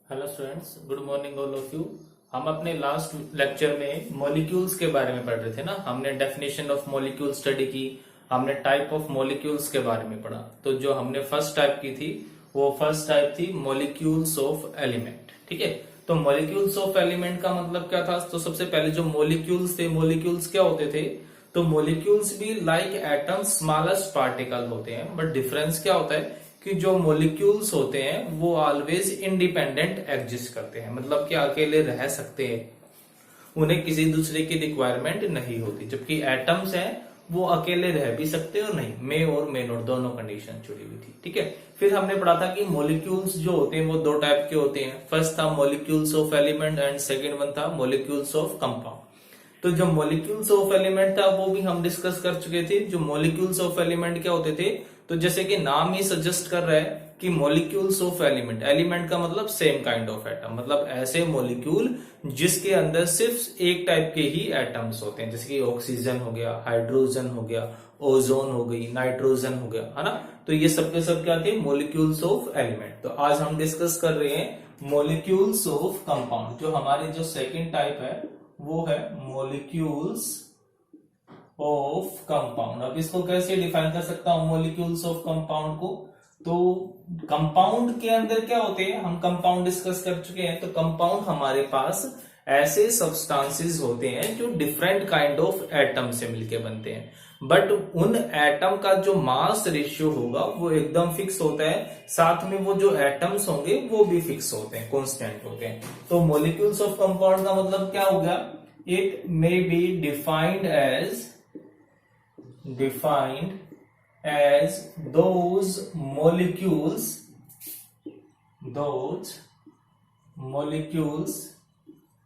Hello students, good morning all of you. हम अपने last lecture में मॉलिक्यूल्स के बारे में पढ़ रहे थे ना। हमने डेफिनेशन ऑफ मॉलिक्यूल स्टडी की, हमने टाइप ऑफ मॉलिक्यूल्स के बारे में पढ़ा। तो जो हमने फर्स्ट टाइप की थी वो फर्स्ट टाइप थी मॉलिक्यूल्स ऑफ एलिमेंट। ठीक है, तो मॉलिक्यूल्स ऑफ एलिमेंट का मतलब क्या था? तो सबसे पहले जो मॉलिक्यूल्स थे, मॉलिक्यूल्स क्या होते थे? तो मॉलिक्यूल्स भी लाइक एटम स्मॉलेस्ट पार्टिकल होते हैं, बट डिफरेंस क्या होता है कि जो मॉलिक्यूल्स होते हैं वो ऑलवेज इंडिपेंडेंट एग्जिस्ट करते हैं, मतलब कि अकेले रह सकते हैं, उन्हें किसी दूसरे की रिक्वायरमेंट नहीं होती। जबकि एटम्स हैं वो अकेले रह भी सकते हैं और नहीं, मे और मे नॉट दोनों कंडीशन जुड़ी हुई थी। ठीक है, फिर हमने पढ़ा था कि मॉलिक्यूल्स जो होते हैं वो दो टाइप के होते हैं। फर्स्ट था molecules of element and second one था मॉलिक्यूल्स ऑफ कंपाउंड। तो जो मॉलिक्यूल्स ऑफ एलिमेंट था वो भी हम डिस्कस कर चुके थे। जो मॉलिक्यूल्स ऑफ एलिमेंट क्या होते थे? तो जैसे कि नाम ही सजेस्ट कर रहा है कि मॉलिक्यूल्स ऑफ एलिमेंट, एलिमेंट का मतलब सेम काइंड ऑफ एटम, मतलब ऐसे मॉलिक्यूल जिसके अंदर सिर्फ एक टाइप के ही एटम्स होते हैं, जैसे कि ऑक्सीजन हो गया, हाइड्रोजन हो गया, ओजोन हो गई, नाइट्रोजन हो गया, है ना। तो ये सब के सब क्या थे? Molecules of element. तो आज हम डिस्कस कर रहे हैं मॉलिक्यूल्स ऑफ कंपाउंड। जो हमारी जो सेकेंड टाइप है वो है मॉलिक्यूल्स ऑफ कंपाउंड। अब इसको कैसे डिफाइन कर सकता हूं मॉलिक्यूल्स ऑफ कंपाउंड को? तो कंपाउंड के अंदर क्या होते हैं, हम कंपाउंड डिस्कस कर चुके हैं। तो कंपाउंड हमारे पास ऐसे सब्सटेंसेस होते हैं जो डिफरेंट काइंड ऑफ एटम से मिलके बनते हैं, बट उन एटम का जो मास रेशियो होगा वो एकदम फिक्स होता है, साथ में वो जो एटम्स होंगे वो भी फिक्स होते हैं, कांस्टेंट होते हैं। तो मॉलिक्यूल्स ऑफ कंपाउंड का मतलब क्या हो गया? It may B defined as those molecules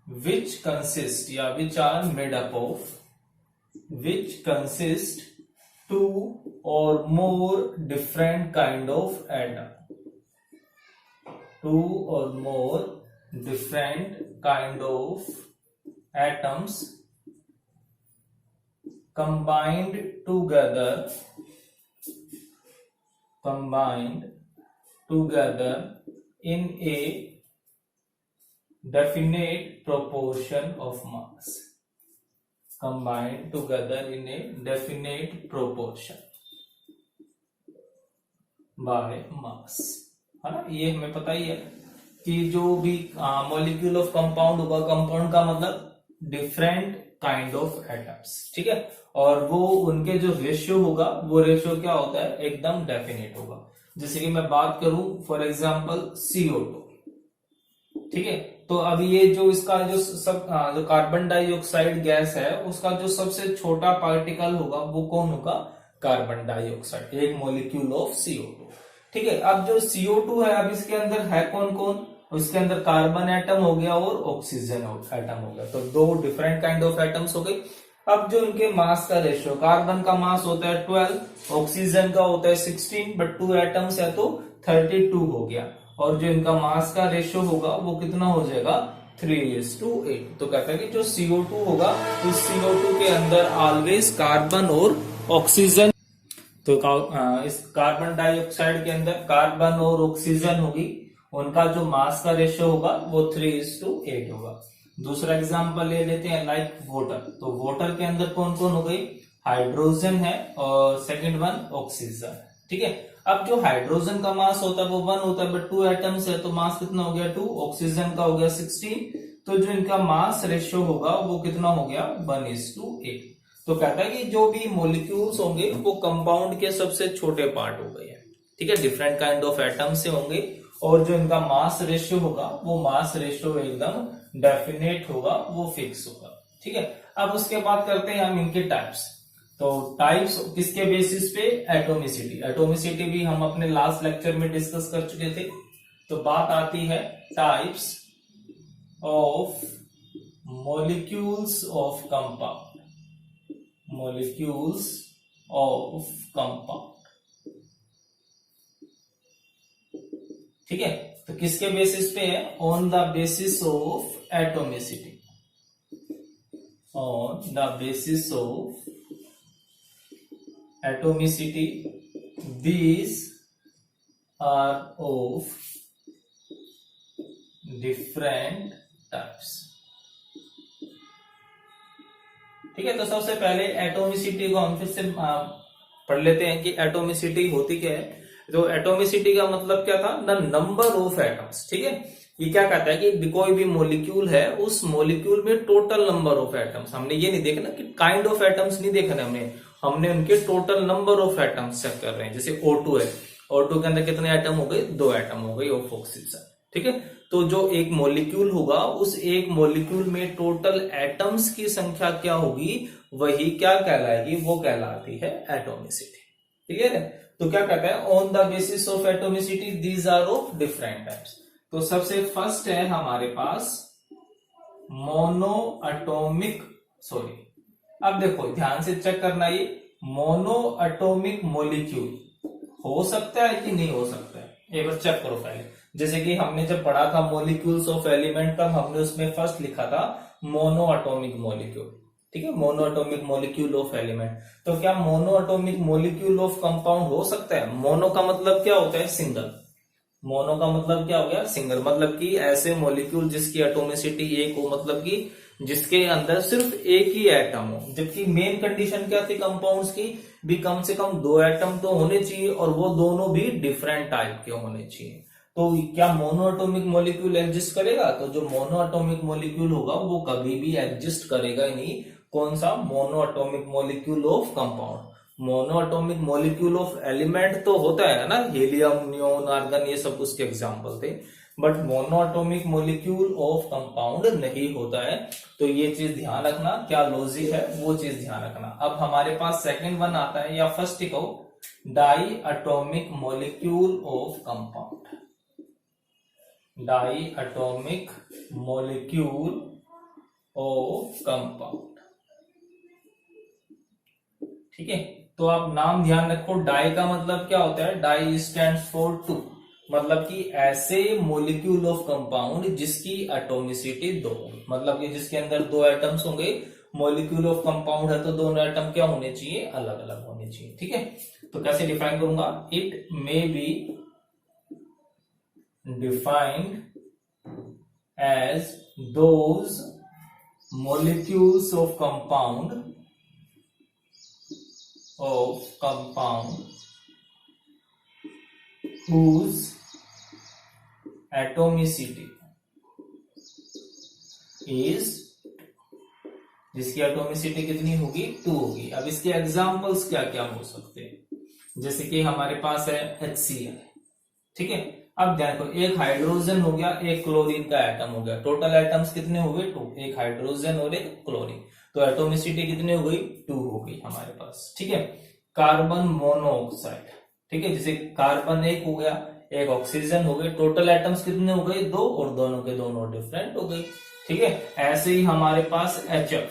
which consist या which are made up of, which consist two or more different kind of atoms combined together in a definite proportion of mass, by mass, है ना। ये हमें पता ही है कि जो भी मॉलिक्यूल ऑफ कंपाउंड होगा, कंपाउंड का मतलब डिफरेंट काइंड ऑफ एटम्स। ठीक है, और वो उनके जो रेशियो होगा वो रेशियो क्या होता है? एकदम डेफिनेट होगा। जैसे कि मैं बात करूं फॉर एग्जांपल CO2। ठीक है, तो अब ये जो इसका जो कार्बन डाइऑक्साइड गैस है उसका जो सबसे छोटा पार्टिकल होगा वो कौन होगा? कार्बन डाइऑक्साइड, एक मॉलिक्यूल ऑफ CO2। ठीक है, अब जो CO2 है, अब इसके अंदर है कौन कौन? उसके अंदर कार्बन एटम हो गया और ऑक्सीजन एटम हो गया, तो दो डिफरेंट काइंड ऑफ एटम्स हो गई। अब जो इनके मास का रेशियो, कार्बन का मास होता है 12, ऑक्सीजन का होता है 16, बट टू एटम्स है तो 32 हो गया, और जो इनका मास का रेशियो होगा वो कितना हो जाएगा? 3:8। तो कहता है कि जो CO2 होगा उस CO2 के अंदर ऑलवेज कार्बन और ऑक्सीजन, तो इस कार्बन डाइऑक्साइड के अंदर कार्बन और ऑक्सीजन होगी, उनका जो मास का रेशियो होगा वो 3:8 होगा। दूसरा एग्जांपल ले लेते हैं, लाइक वाटर। तो वाटर के अंदर कौन कौन हो गई? हाइड्रोजन है और सेकंड वन ऑक्सीजन। ठीक है, अब जो हाइड्रोजन का मास होता है वो 1 होता है, बट 2 एटम्स है तो मास कितना हो गया? 2। ऑक्सीजन का हो गया 16, तो जो इनका मास रेशियो होगा वो कितना हो गया? 1:8। तो कहता है कि जो भी मॉलिक्यूल्स होंगे वो कंपाउंड के सबसे छोटे पार्ट हो गए हैं। ठीक है, डिफरेंट काइंड ऑफ एटम से होंगे, और जो इनका मास रेशियो होगा वो मास रेशियो एकदम डेफिनेट होगा, वो फिक्स होगा। ठीक है, अब उसके बाद करते हैं हम इनके टाइप्स। तो टाइप्स किसके बेसिस पे? एटोमिसिटी। एटोमिसिटी भी हम अपने लास्ट लेक्चर में डिस्कस कर चुके थे। तो बात आती है types of molecules of compound, ठीक है, तो किसके बेसिस पे है? On the basis of atomicity, these are of different types. ठीक है, तो सबसे पहले एटोमिसिटी को हम फिर से पढ़ लेते हैं कि एटोमिसिटी होती क्या है। तो एटोमिसिटी का मतलब क्या था, द नंबर ऑफ एटम्स। ठीक है, ये क्या कहता है कि कोई भी मॉलिक्यूल है, उस मॉलिक्यूल में टोटल नंबर ऑफ एटम्स, हमने ये नहीं देखना कि काइंड ऑफ एटम्स नहीं देखना, हमने उनके total number of atoms check कर रहे हैं। जैसे O2 है, O2 के अंदर कितने एटम हो गए, 2 एटम हो गए ऑफ ऑक्सीजन। ठीक है, तो जो एक मॉलिक्यूल होगा, उस एक मॉलिक्यूल में टोटल एटम्स की संख्या क्या होगी, वही क्या कहलाएगी, वो कहलाती है एटोमिसिटी। क्लियर है, तो क्या कहता है, on the basis of atomicity these are of different types. तो सबसे फर्स्ट है हमारे पास मोनो एटॉमिक, सॉरी, अब देखो ध्यान से चेक करना, ये मोनो एटॉमिक मॉलिक्यूल हो सकता है कि नहीं हो सकता है, एक बार चेक करो पहले। जैसे कि हमने जब पढ़ा था मॉलिक्यूल्स ऑफ एलिमेंट, तब हमने उसमें फर्स्ट लिखा था मोनो एटॉमिक मॉलिक्यूल। ठीक है, mono atomic molecule of element. तो क्या mono atomic molecule of compound हो सकता है? मोनो का मतलब क्या होता है, सिंगल। मोनो का मतलब क्या हो गया, सिंगल, मतलब कि ऐसे मॉलिक्यूल जिसकी एटोमिसिटी एक हो, मतलब कि जिसके अंदर सिर्फ एक ही एटम हो। जबकि मेन कंडीशन क्या थी कंपाउंड्स की, भी कम से कम 2 एटम तो होने चाहिए, और वो दोनों भी डिफरेंट टाइप के होने चाहिए। तो क्या मोनो एटॉमिक मॉलिक्यूल एग्जिस्ट करेगा? तो जो मोनो एटॉमिक मॉलिक्यूल होगा वो कभी भी एग्जिस्ट करेगा ही नहीं। कौन सा? Mono atomic molecule of compound. Mono atomic molecule of element तो होता है ना, हीलियम, नियोन, आर्गन, ये सब उसके एग्जांपल थे, but mono atomic molecule of compound नहीं होता है। तो ये चीज ध्यान रखना, क्या लॉजिक है वो चीज ध्यान रखना। अब हमारे पास सेकंड वन आता है, या फर्स्ट ही कहो, diatomic molecule of compound. Diatomic molecule of compound. ठीक है, तो आप नाम ध्यान रखो, डाई का मतलब क्या होता है, डाई स्टैंड्स फॉर 2, मतलब कि ऐसे मॉलिक्यूल ऑफ कंपाउंड जिसकी एटोमिसिटी 2, मतलब कि जिसके अंदर 2 एटम्स होंगे। मॉलिक्यूल ऑफ कंपाउंड है तो दोनों एटम क्या होने चाहिए, अलग अलग होने चाहिए। ठीक है, तो कैसे डिफाइन करूंगा, it may be defined as those molecules of compound whose atomicity is, जिसकी एटोमिसिटी कितनी होगी, 2 होगी। अब इसके एग्जांपल्स क्या क्या हो सकते हैं, जैसे कि हमारे पास है HCl। ठीक है, अब देखो, एक हाइड्रोजन हो गया, एक क्लोरीन का एटम हो गया, टोटल एटम्स कितने हो गए, 2, एक हाइड्रोजन और एक क्लोरीन, तो एटोमिसिटी कितनी हो गई, 2 हो गई हमारे पास। ठीक है, कार्बन मोनोऑक्साइड, ठीक है, जैसे कार्बन एक हो गया, एक ऑक्सीजन हो गए, टोटल एटम्स कितने हो गए, 2, और दोनों के दोनों डिफरेंट हो गई। ठीक है, ऐसे ही हमारे पास HF,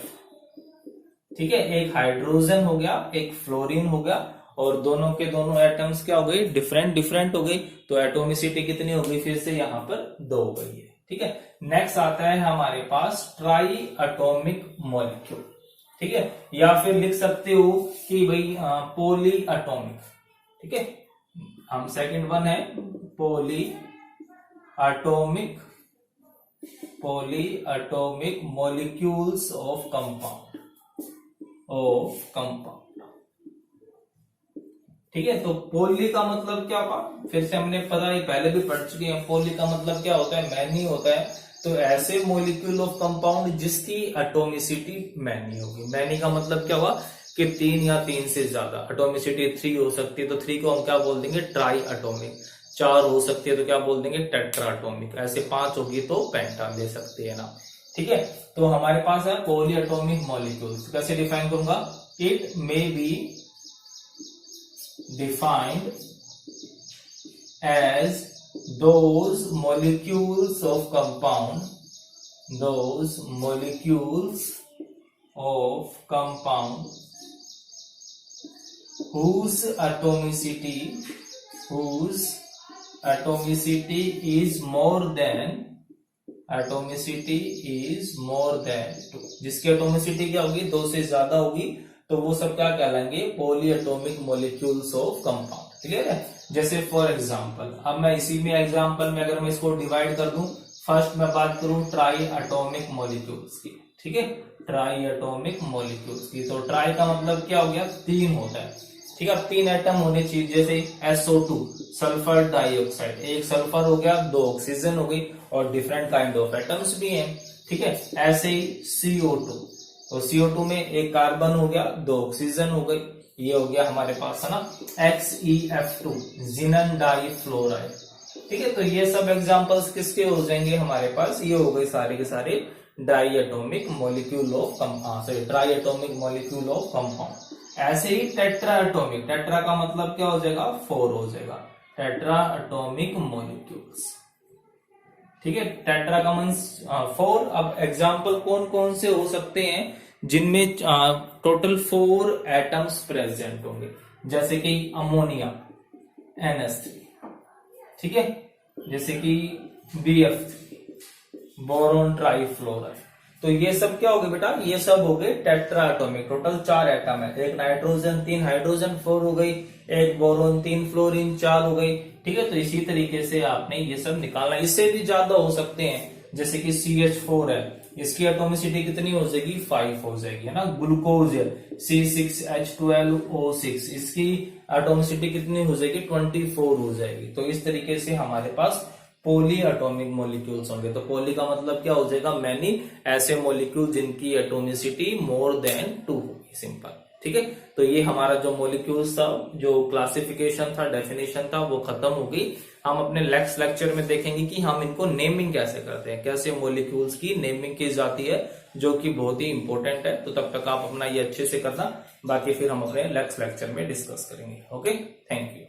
ठीक है, एक हाइड्रोजन हो गया, एक फ्लोरीन हो गया, और दोनों के दोनों एटम्स क्या हो गई, डिफरेंट हो गई, तो एटोमिसिटी कितनी हो गई, फिर से यहाँ पर 2 हो गई है। ठीक है, नेक्स्ट आता है हमारे पास ट्राई एटॉमिक मॉलिक्यूल। ठीक है, या फिर लिख सकते हो कि भाई पॉली एटॉमिक। ठीक है, हम सेकंड वन है poly atomic molecules of compound. ठीक है, तो पॉली का मतलब क्या होगा, फिर से हमने पता ही पहले भी पढ़ चुके हैं, पॉली का मतलब क्या होता है, मैनी होता है। तो ऐसे मॉलिक्यूल ऑफ कंपाउंड जिसकी एटोमिसिटी मैनी होगी। मैनी का मतलब क्या हुआ कि 3 या 3 से ज्यादा, एटोमिसिटी 3 हो सकती है तो 3 को हम क्या बोल देंगे, ट्राई एटॉमिक। 4 हो सकती है तो क्या बोल देंगे, टेट्रा एटॉमिक। ऐसे 5 होगी तो पेंटा दे सकते हैं ना। ठीक है, तो हमारे पास है पॉली एटॉमिक मॉलिक्यूल्स। कैसे डिफाइन करूंगा, it may B defined as those molecules of compound whose atomicity is more than 2, जिसकी एटोमिसिटी क्या होगी, 2 से ज्यादा होगी, तो वो सब क्या कहलाएंगे, poly atomic molecules of compound. Clear है, जैसे फॉर एग्जांपल, अब मैं इसी में एग्जांपल में अगर मैं इसको डिवाइड कर दूं, फर्स्ट मैं बात करूं ट्राई एटॉमिक मॉलिक्यूल्स की, ठीक है, ट्राई एटॉमिक मॉलिक्यूल्स की। तो ट्राई का मतलब क्या हो गया, 3 होता है, ठीक है, 3 एटम होने चाहिए। जैसे SO2 सल्फर डाइऑक्साइड, एक सल्फर हो गया, 2 ऑक्सीजन हो गई, और डिफरेंट काइंड ऑफ एटम्स भी हैं, ठीक है। ऐसे ही CO2, तो CO2 में एक कार्बन हो गया, 2 ऑक्सीजन हो गई, ये हो गया हमारे पास है ना XeF2 जिनन डाइफ्लोराइड, ठीक है। तो ये सब एग्जांपल्स किसके हो जाएंगे हमारे पास, ये हो गए सारे के सारे diatomic molecule of sorry triatomic molecule of compound. ऐसे ही टेट्रा एटॉमिक, टेट्रा का मतलब क्या हो जाएगा, 4 हो जाएगा, टेट्रा एटॉमिक मॉलिक्यूल्स, ठीक है। टेट्रा का मींस 4। अब एग्जांपल कौन कौन से हो सकते हैं जिनमें टोटल 4 एटम्स प्रेजेंट होंगे, जैसे कि अमोनिया NH3, ठीक है, जैसे कि BF3 बोरोन ट्राइफ्लोराइड। तो ये सब क्या हो गए बेटा, ये सब हो गए टेट्रा एटॉमिक, टोटल 4 एटम है, एक नाइट्रोजन 3 हाइड्रोजन 4 हो गई, एक बोरोन 3 फ्लोरीन 4 हो गई, ठीक है। तो इसी तरीके से आपने ये सब निकालना, इससे भी ज्यादा हो सकते हैं, जैसे कि CH4 है, इसकी एटॉमिसिटी कितनी हो जाएगी, 5 हो जाएगी, है ना। ग्लूकोज है C6H12O6, इसकी एटॉमिसिटी कितनी हो जाएगी, 24 हो जाएगी। तो इस तरीके से हमारे पास पॉली एटॉमिक मॉलिक्यूल्स होंगे। तो पॉली का मतलब क्या हो जाएगा, मैनी, ऐसे मॉलिक्यूल जिनकी एटॉमिसिटी मोर देन 2 होगी, सिंपल, ठीक है। तो ये हमारा जो मॉलिक्यूल्स था, जो क्लासिफिकेशन था, डेफिनेशन था, वो खत्म हो गई। हम अपने नेक्स्ट लेक्चर में देखेंगे कि हम इनको नेमिंग कैसे करते हैं, कैसे मॉलिक्यूल्स की नेमिंग की जाती है, जो कि बहुत ही इंपॉर्टेंट है। तो तब तक आप अपना ये अच्छे से करना, बाकी फिर हम अपने नेक्स्ट लेक्चर में डिस्कस करेंगे। Okay, thank you.